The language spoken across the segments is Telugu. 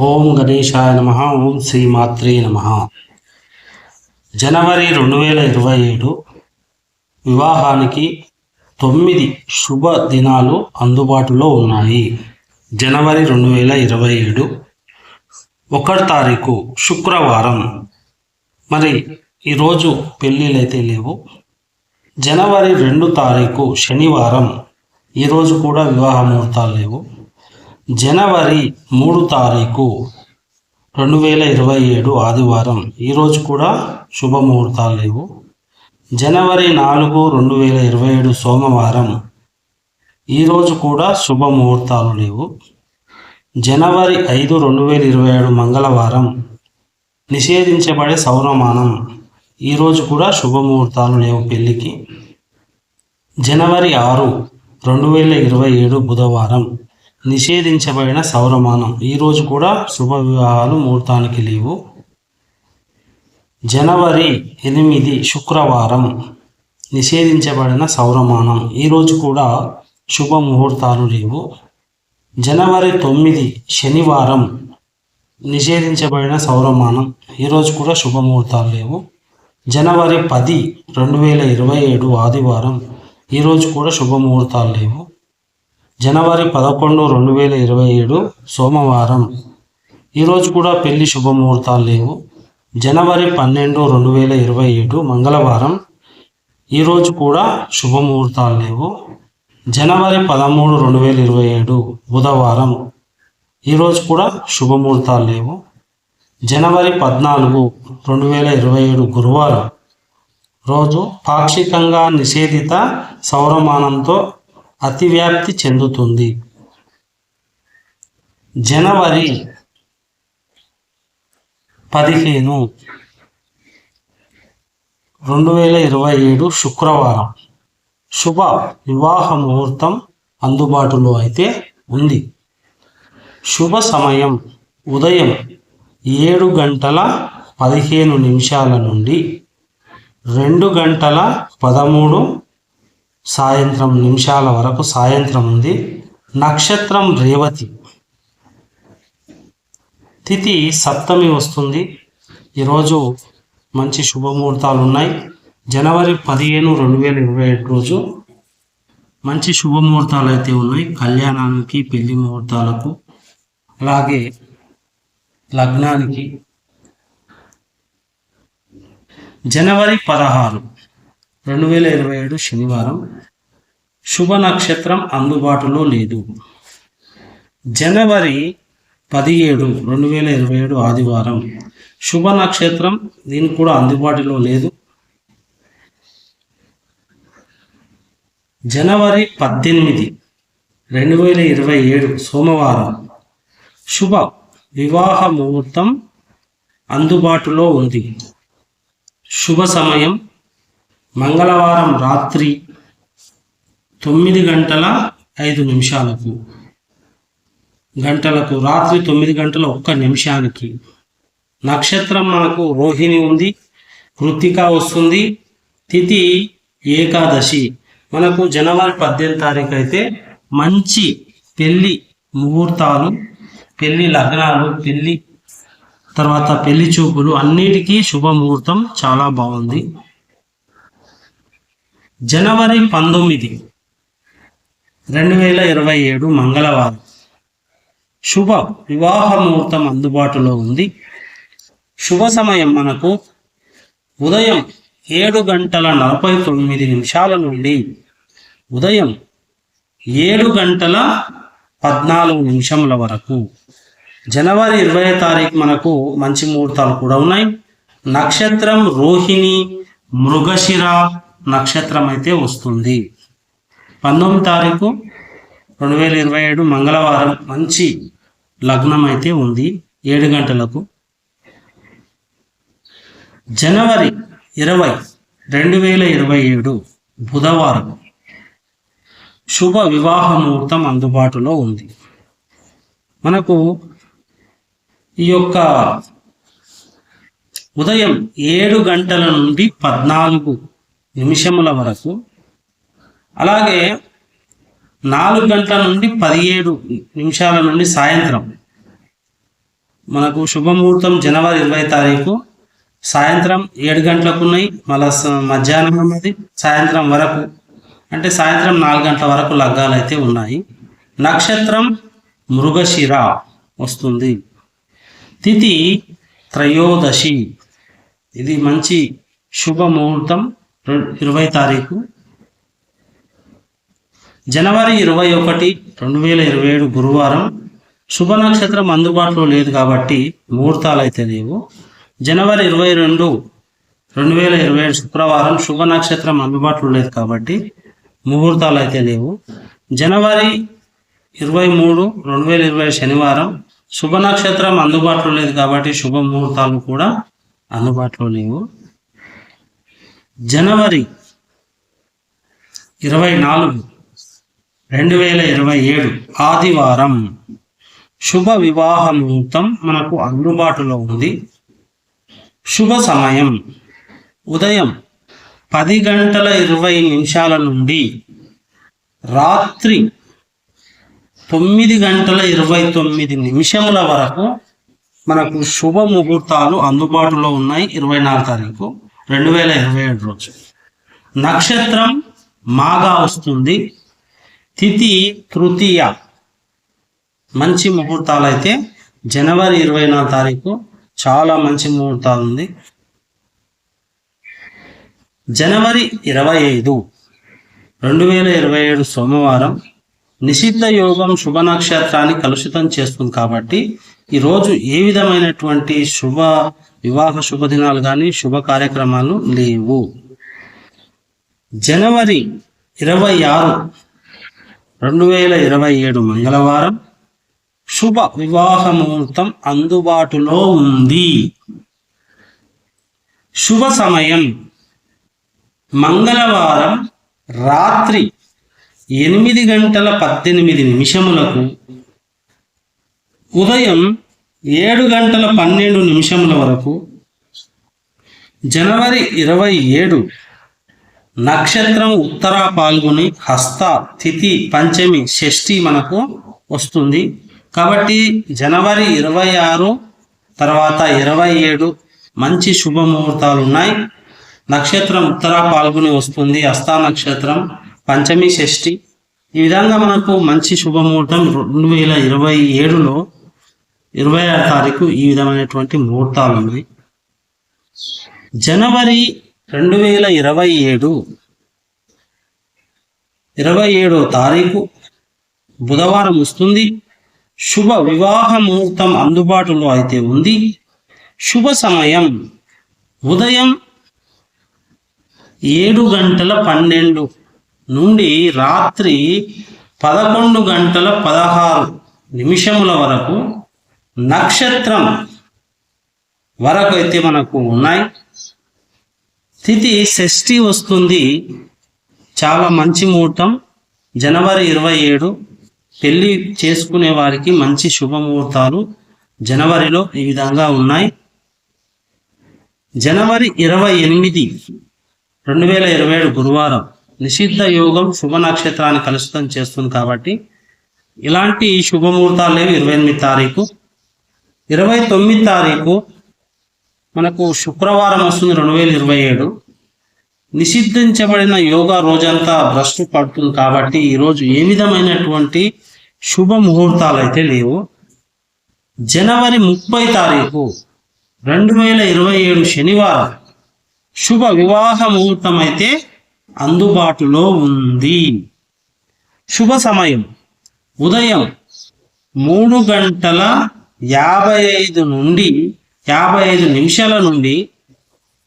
ఓం గణేశాయ నమః. ఓం శ్రీమాత్రే నమః. జనవరి 2027 వివాహానికి 9 శుభ దినాలు అందుబాటులో ఉన్నాయి. జనవరి 2027 1వ తారీఖు శుక్రవారం. మరి ఈరోజు పెళ్ళిళ్ళు అయితే లేవు. జనవరి 2 తారీఖు శనివారం, ఈరోజు కూడా వివాహ ముహూర్తాలు లేవు. జనవరి 3 తారీఖు 2027 ఆదివారం, ఈరోజు కూడా శుభముహూర్తాలు లేవు. జనవరి 4 2027 సోమవారం, ఈరోజు కూడా శుభముహూర్తాలు లేవు. జనవరి 5 2027 మంగళవారం, నిషేధించబడే సౌరమానం, ఈరోజు కూడా శుభముహూర్తాలు లేవు పెళ్ళికి. జనవరి 6 2027 బుధవారం, నిషేధించబడిన సౌరమానం, ఈరోజు కూడా శుభ వివాహాలు ముహూర్తానికి లేవు. జనవరి 8 శుక్రవారం, నిషేధించబడిన సౌరమానం, ఈరోజు కూడా శుభ ముహూర్తాలు లేవు. జనవరి 9 శనివారం, నిషేధించబడిన సౌరమానం, ఈరోజు కూడా శుభముహూర్తాలు లేవు. జనవరి 10 2027 ఆదివారం, ఈరోజు కూడా శుభముహూర్తాలు లేవు. జనవరి 11 2027 సోమవారం, ఈరోజు కూడా పెళ్లి శుభముహూర్తాలు లేవు. జనవరి 12 2027 మంగళవారం, ఈరోజు కూడా శుభముహూర్తాలు లేవు. జనవరి 13 2027 బుధవారం, ఈరోజు కూడా శుభముహూర్తాలు లేవు. జనవరి 14 2027 గురువారం రోజు పాక్షికంగా నిషేధిత సౌరమానంతో అతివ్యాప్తి చెందుతుంది. జనవరి 15 2027 శుక్రవారం, శుభ వివాహ ముహూర్తం అందుబాటులో అయితే ఉంది. శుభ సమయం ఉదయం 7 గంటల 15 నిమిషాల నుండి 2 గంటల 13 సాయంత్రం నిమిషాల వరకు సాయంత్రం ఉంది. నక్షత్రం రేవతి, తిథి సప్తమి వస్తుంది. ఈరోజు మంచి శుభముహూర్తాలు ఉన్నాయి. జనవరి 15 2027 రోజు మంచి శుభముహూర్తాలు అయితే ఉన్నాయి. కళ్యాణానికి, పెళ్లి ముహూర్తాలకు, అలాగే లగ్నానికి. జనవరి 16 2027 శనివారం, శుభ నక్షత్రం అందుబాటులో లేదు. జనవరి 17 2027 ఆదివారం, శుభ నక్షత్రం దీనికి కూడా అందుబాటులో లేదు. జనవరి 18 2027 సోమవారం, శుభ వివాహ ముహూర్తం అందుబాటులో ఉంది. శుభ సమయం మంగళవారం రాత్రి 9 గంటల 5 నిమిషాలకు రాత్రి 9 గంటల 1 నిమిషానికి. నక్షత్రం మనకు రోహిణి ఉంది, కృత్తిక వస్తుంది. తిథి ఏకాదశి. మనకు జనవరి 18 తారీఖు అయితే మంచి పెళ్లి ముహూర్తాలు, పెళ్లి లగ్నాలు, పెళ్లి తర్వాత పెళ్లి చూపులు, అన్నిటికీ శుభముహూర్తం చాలా బాగుంది. జనవరి 19 2027 మంగళవారం, శుభ వివాహ ముహూర్తం అందుబాటులో ఉంది. శుభ సమయం మనకు ఉదయం 7 గంటల 49 నిమిషాల నుండి ఉదయం 7 గంటల 14 నిమిషముల వరకు. జనవరి 20 తారీఖు మనకు మంచి ముహూర్తాలు కూడా ఉన్నాయి. నక్షత్రం రోహిణి, మృగశిర నక్షత్రం అయితే వస్తుంది. 19 తారీఖు 2027 మంగళవారం, మంచి లగ్నం అయితే ఉంది 7 గంటలకు. జనవరి 20 2027 బుధవారం, శుభ వివాహ ముహూర్తం అందుబాటులో ఉంది. మనకు ఈ యొక్క ఉదయం 7 గంటల నుండి 14 నిమిషముల వరకు, అలాగే 4 గంటల నుండి 17 నిమిషాల నుండి సాయంత్రం మనకు శుభముహూర్తం జనవరి 20 తారీఖు సాయంత్రం 7 గంటలకు ఉన్నాయి. మళ్ళా మధ్యాహ్నం ఉన్నది సాయంత్రం వరకు, అంటే సాయంత్రం 4 గంటల వరకు లగ్గాలు అయితే ఉన్నాయి. నక్షత్రం మృగశిర వస్తుంది. తిథి త్రయోదశి. ఇది మంచి శుభముహూర్తం 20 తారీఖు జనవరి 21, 2027 గురువారం. శుభ నక్షత్రం అందుబాటులో లేదు కాబట్టి ముహూర్తాలు అయితే లేవు. జనవరి 22, 2027 శుక్రవారం. శుభ నక్షత్రం అందుబాటులో లేదు కాబట్టి ముహూర్తాలు అయితే లేవు. జనవరి 23, 2020 శనివారం. శుభ నక్షత్రం అందుబాటులో లేదు కాబట్టి శుభ ముహూర్తాలు కూడా అందుబాటులో లేవు. జనవరి 24, 2027 ఆదివారం. శుభ వివాహ ముహూర్తం మనకు అందుబాటులో ఉంది. శుభ సమయం ఉదయం 10:20 నుండి రాత్రి 9:29 వరకు మనకు శుభ ముహూర్తాలు అందుబాటులో ఉన్నాయి. 24 తారీఖు 2027 రోజు. నక్షత్రం మాగా వస్తుంది. తిథి తృతీయ. మంచి ముహూర్తాలు అయితే జనవరి 24 తారీఖు చాలా మంచి ముహూర్తాలు ఉంది. జనవరి 25, 2027 సోమవారం. నిషిద్ధ యోగం శుభ నక్షత్రాన్ని కలుషితం చేస్తుంది కాబట్టి ఈరోజు ఏ విధమైనటువంటి వివాహ శుభదినాలు కానీ శుభ కార్యక్రమాలు లేవు. జనవరి 26, 2027 మంగళవారం. శుభ వివాహ ముహూర్తం అందుబాటులో ఉంది. శుభ సమయం మంగళవారం రాత్రి 8:18 ఉదయం 7:12 వరకు. జనవరి 27 నక్షత్రం ఉత్తర పాల్గొని హస్త తిథి పంచమి షష్ఠి మనకు వస్తుంది కాబట్టి జనవరి 26 తర్వాత 27 మంచి శుభముహూర్తాలు ఉన్నాయి. నక్షత్రం ఉత్తర పాల్గొని వస్తుంది, హస్త నక్షత్రం పంచమి షష్ఠి. ఈ విధంగా మనకు మంచి శుభముహూర్తం 2027లో 26 తారీఖు ఈ విధమైనటువంటి ముహూర్తాలు ఉన్నాయి. జనవరి 2027 27వ తారీఖు బుధవారం వస్తుంది. శుభ వివాహ ముహూర్తం అందుబాటులో అయితే ఉంది. శుభ సమయం ఉదయం 7:12 నుండి రాత్రి 11:16 వరకు. నక్షత్రం వరకు అయితే మనకు ఉన్నాయి. తిథి షష్ఠి వస్తుంది. చాలా మంచి ముహూర్తం జనవరి 27. పెళ్లి చేసుకునే వారికి మంచి శుభముహూర్తాలు జనవరిలో ఈ విధంగా ఉన్నాయి. జనవరి 28, 2027 గురువారం. నిషిద్ధ యోగం శుభ నక్షత్రాన్ని కలుషితం చేస్తుంది కాబట్టి ఇలాంటి శుభముహూర్తాలు లేవు. 28 తారీఖు 29 తారీఖు మనకు శుక్రవారం వస్తుంది 2027. నిషిద్ధించబడిన యోగా రోజంతా భ్రష్టు పడుతుంది కాబట్టి ఈరోజు ఏ విధమైనటువంటి శుభ ముహూర్తాలు అయితే లేవు. జనవరి 30 తారీఖు 2027 శనివారం శుభ వివాహ ముహూర్తం అయితే అందుబాటులో ఉంది. శుభ సమయం ఉదయం 3:55 నుండి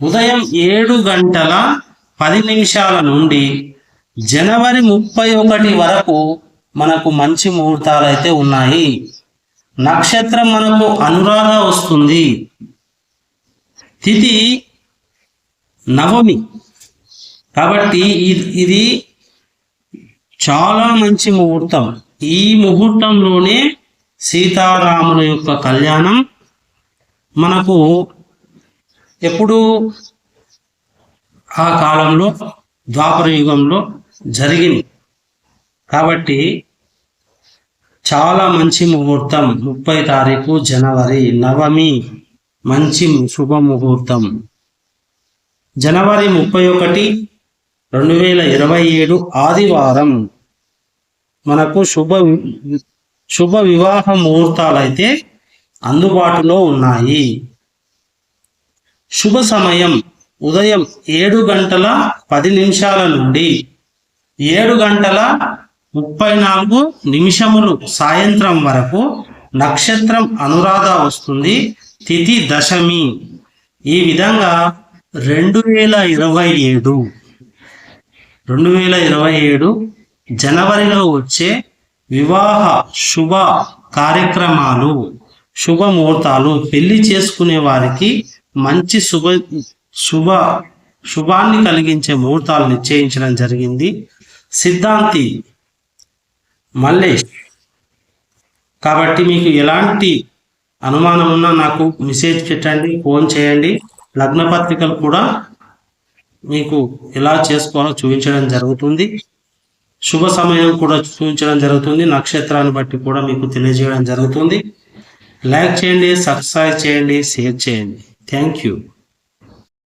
ఉదయం 7:10 నుండి జనవరి 31 వరకు మనకు మంచి ముహూర్తాలు అయితే ఉన్నాయి. నక్షత్రం మనకు అనురాధ వస్తుంది. తిథి నవమి కాబట్టి ఇది చాలా మంచి ముహూర్తం. ఈ ముహూర్తంలోనే సీతారాముల యొక్క కళ్యాణం మనకు ఎప్పుడు ఆ కాలంలో ద్వాపర యుగంలో జరిగింది కాబట్టి చాలా మంచి ముహూర్తం 30 తారీఖు జనవరి నవమి మంచి శుభ ముహూర్తం. జనవరి 31, 2027 ఆదివారం మనకు శుభ వివాహ ముహూర్తాలు అయితే అందుబాటులో ఉన్నాయి. శుభ సమయం ఉదయం 7:10 నుండి 7:34 సాయంత్రం వరకు. నక్షత్రం అనురాధ వస్తుంది. తిథి దశమి. ఈ విధంగా 2027 జనవరిలో వచ్చే వివాహ శుభ కార్యక్రమాలు, శుభముహూర్తాలు, పెళ్లి చేసుకునే వారికి మంచి శుభాన్ని కలిగించే ముహూర్తాలు నిశ్చయించడం జరిగింది. సిద్ధాంతి మల్లేష్. కాబట్టి మీకు ఎలాంటి అనుమానం ఉన్నా నాకు మెసేజ్ పెట్టండి, ఫోన్ చేయండి. లగ్న పత్రికలు కూడా మీకు ఎలా చేసుకోవాలో చూపించడం జరుగుతుంది. శుభ సమయం కూడా చూపించడం జరుగుతుంది. నక్షత్రాన్ని బట్టి కూడా మీకు తెలియజేయడం జరుగుతుంది. లైక్ చేయండి, సబ్స్క్రైబ్ చేయండి, షేర్ చేయండి. Thank you.